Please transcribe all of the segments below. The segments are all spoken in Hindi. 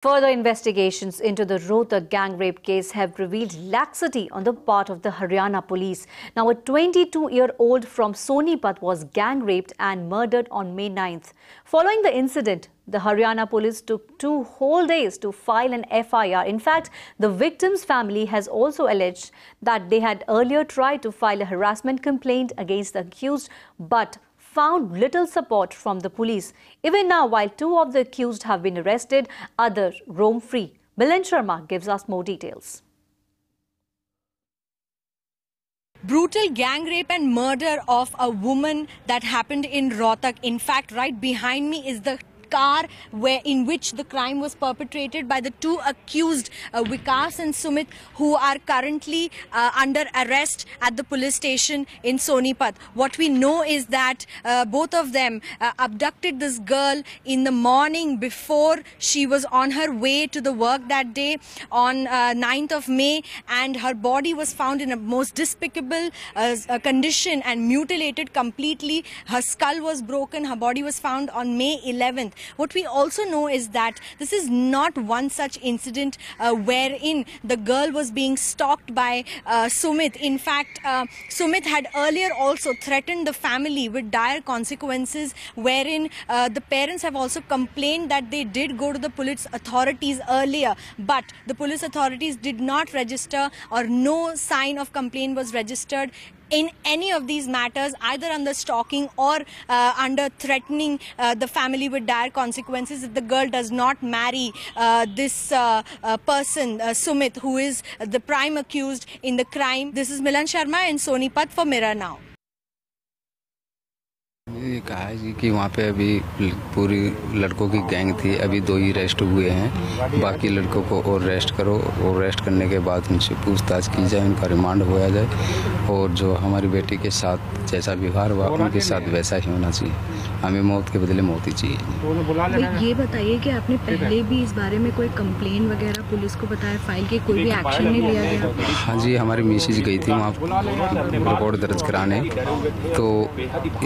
Further investigations into the Rohtak gang rape case have revealed laxity on the part of the Haryana police. Now, a 22-year-old from Sonipat was gang raped and murdered on May 9th. Following the incident, the Haryana police took 2 whole days to file an FIR. In fact, the victim's family has also alleged that they had earlier tried to file a harassment complaint against the accused, but found little support from the police. Even now, while 2 of the accused have been arrested, others roam free. Milind Sharma gives us more details. Brutal gang rape and murder of a woman that happened in Rohtak. In fact, right behind me is the car in which the crime was perpetrated by the 2 accused, Vikas and Sumit, who are currently under arrest at the police station in Sonipat. What we know is that both of them abducted this girl in the morning before she was on her way to the work that day on 9th of May, and her body was found in a most despicable condition and mutilated completely. Her skull was broken. Her body was found on May 11th. What we also know is that this is not one such incident wherein the girl was being stalked by Sumit. In fact, Sumit had earlier also threatened the family with dire consequences, wherein the parents have also complained that they did go to the police authorities earlier, but the police authorities did not register, or no sign of complaint was registered in any of these matters, either under stalking or under threatening the family with dire consequences if the girl does not marry this person, Sumit, who is the prime accused in the crime. This is Milind Sharma in Sonipat for Mirror Now. ये कहा है जी कि वहाँ पे अभी पूरी लड़कों की गैंग थी, अभी 2 ही अरेस्ट हुए हैं, बाकी लड़कों को और अरेस्ट करो, और अरेस्ट करने के बाद उनसे पूछताछ की जाए, उनका रिमांड होया जाए, और जो हमारी बेटी के साथ जैसा व्यवहार हुआ उनके साथ वैसा ही होना चाहिए। हमें मौत के बदले मौत ही चाहिए। तो ये बताइए कि आपने पहले भी इस बारे में कोई कंप्लेन वगैरह पुलिस को बताया, फाइल के कोई भी एक्शन नहीं लिया गया? हाँ जी, हमारी मिसेज गई थी वहाँ रिपोर्ट दर्ज कराने, तो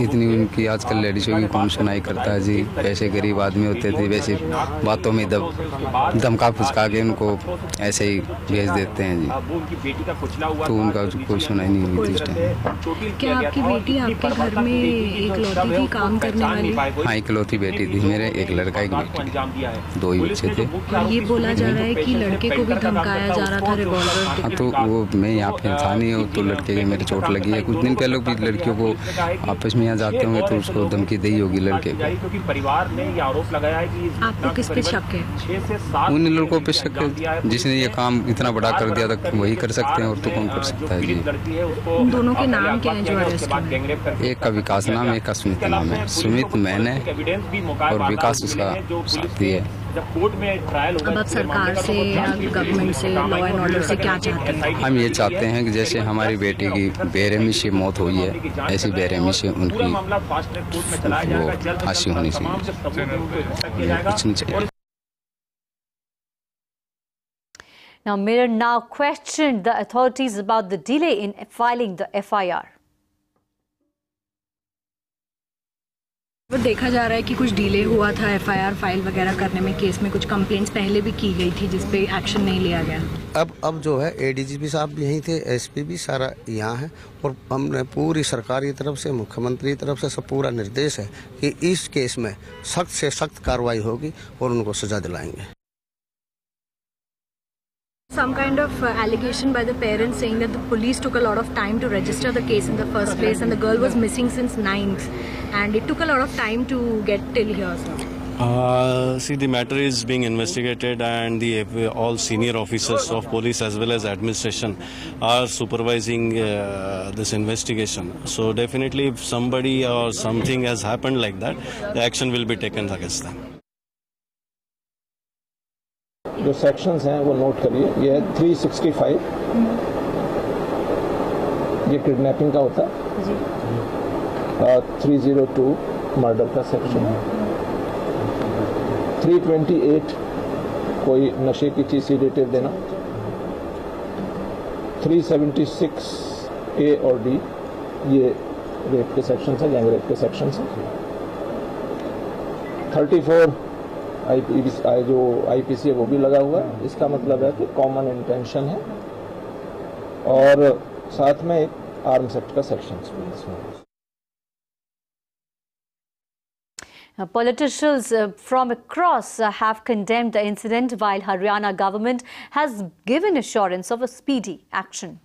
इतनी उनकी आजकल लेडीज़ों की कौन सुनाई करता है जी। वैसे गरीब आदमी होते थे, वैसे बातों में धमका फुसका के उनको ऐसे ही भेज देते हैं जी, तो उनका कोई सुनाई नहीं हुई थी उस टाइम। क्या आपकी बेटी आपके घर में इकलौती थी काम करने वाली? हाँ, इकलौती बेटी थी मेरे, एक लड़का एक बेटी, 2 ही बच्चे थे। ये बोला जा रहा है कि लड़के को भी धमकाया जा रहा था रिवॉल्वर। हाँ, तो वो मैं यहाँ पे था नहीं हूँ, तो लड़के के मेरे चोट लगी है। कुछ दिन पहले भी लड़कियों को आपस में यहाँ जाते होंगे तो उसको धमकी दी होगी लड़के को। परिवार ने ये आरोप लगाया है कि आपको किस पे शक है? उन लड़कों पे शक है, जिसने ये काम इतना बड़ा कर दिया था वही कर सकते हैं, और तो कौन कर सकता है जी। उन दोनों के नाम क्या हैं जो अरेस्ट हुए? एक का विकास नाम है, एक का सुमित नाम है। सुमित मैंने और विकास उसका साथी है। अब आप सरकार से या गवर्नमेंट से, लॉ एंड ऑर्डर से क्या चाहते हैं? हम ये चाहते हैं कि जैसे हमारी बेटी की बेरहमी से मौत हुई है, ऐसी बेरहमी से उनकी वो फांसी होनी चाहिए, कुछ नहीं चाहिए। Now, Mirror Now questioned the authorities about the delay in filing the FIR. वो देखा जा रहा है कि कुछ डिले हुआ था एफआईआर फाइल वगैरह करने में, केस में कुछ कंप्लेंट्स पहले भी की गई थी जिस पे एक्शन नहीं लिया गया। अब जो है एडीजीपी साहब भी यहीं थे, एसपी भी सारा यहाँ है, और हमने पूरी सरकार की तरफ से, मुख्यमंत्री की तरफ से सब पूरा निर्देश है कि इस केस में सख्त से सख्त कार्रवाई होगी और उनको सजा दिलाएंगे। Some kind of allegation by the parents saying that the police took a lot of time to register the case in the first place, and the girl was missing since 9th, and it took a lot of time to get till here. See, the matter is being investigated, and all senior officers of police as well as administration are supervising this investigation. So definitely, if somebody or something has happened like that, the action will be taken against them. जो सेक्शंस हैं वो नोट करिए। ये है 365, ये किडनैपिंग का होता है, 302 मर्डर का सेक्शन, 328 कोई नशे की चीज सीडेटिव देना, 376 ए और डी ये रेप के सेक्शन हैं, गैंग रेप के सेक्शन हैं, 34 जो IPC है वो भी लगा हुआ है। इसका मतलब है कि कॉमन इंटेंशन है और साथ में एक आर्म्स एक्ट का सेक्शन भी इसमें। Politicians from across have condemned the incident, while Haryana government has given assurance of a speedy action.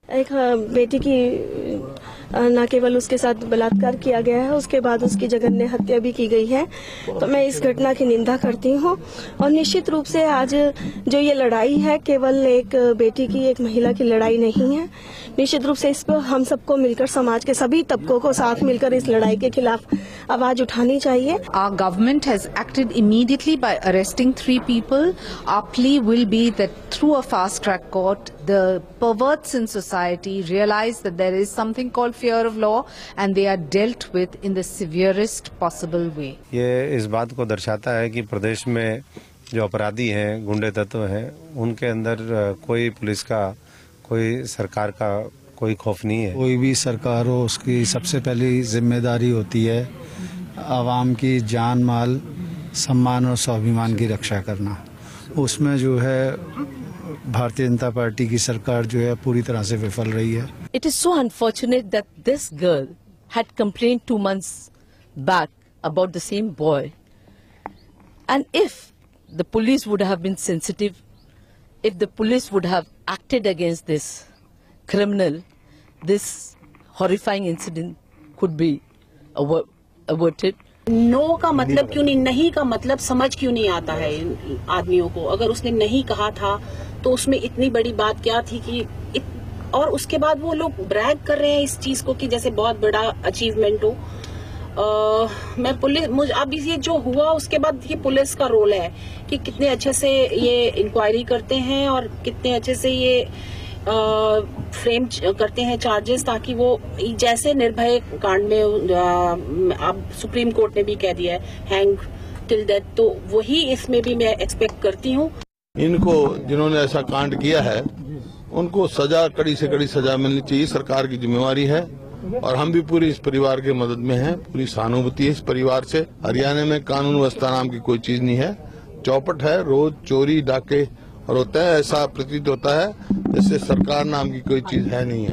एक बेटी की न केवल उसके साथ बलात्कार किया गया है, उसके बाद उसकी जघन्य हत्या भी की गई है। तो मैं इस घटना की निंदा करती हूँ और निश्चित रूप से आज जो ये लड़ाई है केवल एक बेटी की, एक महिला की लड़ाई नहीं है। निश्चित रूप से इस पर हम सबको मिलकर, समाज के सभी तबकों को साथ मिलकर इस लड़ाई के खिलाफ आवाज उठानी चाहिए। Our government has acted immediately by arresting 3 people. Our plea will be that through a fast-track court, the perverts in society realize that there is something called fear of law and they are dealt with in the severest possible way. ये इस बात को दर्शाता है कि प्रदेश में जो अपराधी हैं, गुंडे तत्व हैं, उनके अंदर कोई पुलिस का, कोई सरकार का कोई खौफ नहीं है। कोई भी सरकार हो, उसकी सबसे पहली जिम्मेदारी होती है आवाम की जान माल, सम्मान और स्वाभिमान की रक्षा करना। उसमें जो है भारतीय जनता पार्टी की सरकार जो है पूरी तरह से विफल रही है। It is so unfortunate that this girl had complained 2 months back about the same boy. And if the police would have been sensitive, if the police would have acted against this criminal, this horrifying incident could be averted. No का मतलब क्यों नहीं का मतलब समझ क्यों नहीं आता है आदमियों को। अगर उसने नहीं कहा था तो उसमें इतनी बड़ी बात क्या थी कि और उसके बाद वो लोग ब्रैग कर रहे हैं इस चीज को कि जैसे बहुत बड़ा अचीवमेंट हो। मैं पुलिस अब ये जो हुआ उसके बाद ये पुलिस का रोल है कि कितने अच्छे से ये इंक्वायरी करते हैं और कितने अच्छे से ये फ्रेम करते हैं चार्जेस, ताकि वो जैसे निर्भय कांड में अब सुप्रीम कोर्ट ने भी कह दिया है हैंग टिल डेथ, तो वही इसमें भी मैं एक्सपेक्ट करती हूँ। इनको जिन्होंने ऐसा कांड किया है उनको सजा, कड़ी से कड़ी सजा मिलनी चाहिए, सरकार की जिम्मेवारी है और हम भी पूरी इस परिवार के मदद में हैं, पूरी सहानुभूति है इस परिवार से। हरियाणा में कानून व्यवस्था नाम की कोई चीज नहीं है, चौपट है, रोज चोरी डाके और होता है, ऐसा प्रतीत होता है जैसे सरकार नाम की कोई चीज है नहीं है।